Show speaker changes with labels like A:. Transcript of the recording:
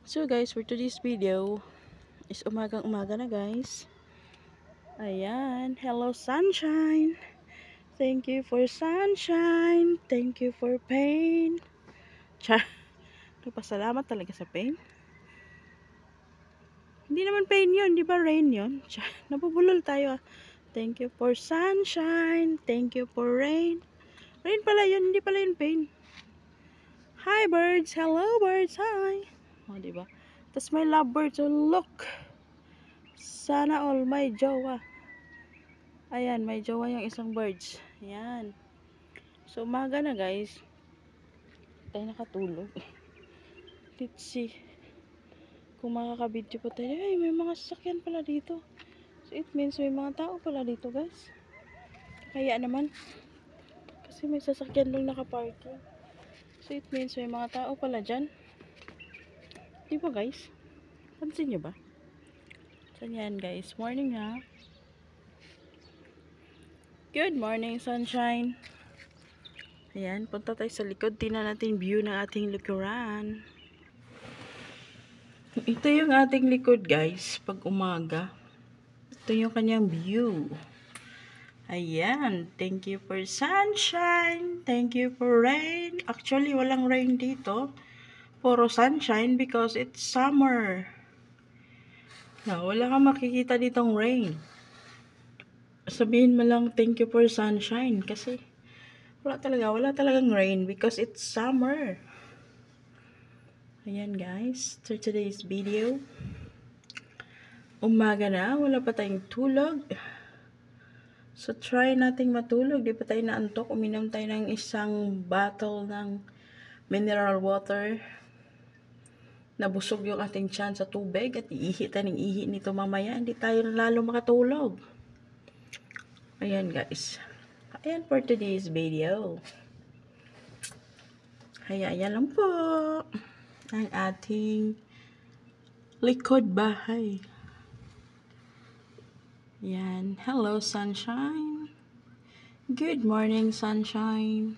A: So guys, for today's video is umagang-umaga na guys. Ayan, hello sunshine. Thank you for sunshine. Thank you for pain. Char, nagpasalamat talaga sa pain. Hindi naman pain yun, di ba rain yun? Char, nabubulol tayo. Thank you for sunshine. Thank you for rain. Rain pala yun, hindi pala yun pain. Hi birds, hello birds, hi. O, diba? Tapos may lovebirds, so look. Sana all may jowa. Ayan, may jowa yung isang birds. Ayan. So, umaga na guys. Tayo nakatulog. Let's see. Kung makakabidyo pa tayo. Ay, may mga sasakyan pala dito. So, it means may mga tao pala dito guys. Kaya naman. Kasi may sasakyan doon nakaparking. So, it means may mga tao pala dyan. Di ba guys? Pansin nyo ba? So, yan guys. Morning ha. Good morning, sunshine. Ayan, punta tayo sa likod. Tingnan natin view ng ating likuran. Ito yung ating likod, guys. Pag umaga. Ito yung kanyang view. Ayan. Thank you for sunshine. Thank you for rain. Actually, walang rain dito. Puro sunshine because it's summer. No, wala kang makikita ditong rain. Sabihin mo lang, thank you for sunshine. Kasi wala talagang rain because it's summer. Ayan guys, for today's video. Umaga na, wala pa tayong tulog. So try nating matulog, di pa tayo naantok. Uminom tayo ng isang bottle ng mineral water. Nabusog yung ating tiyan sa tubig at iihi tayo ng ihi nito mamaya. Hindi tayo lalo makatulog. Ayan guys. Ayan for today's video. Ayan lang po ang ating likod bahay. Yan. Hello sunshine. Good morning sunshine.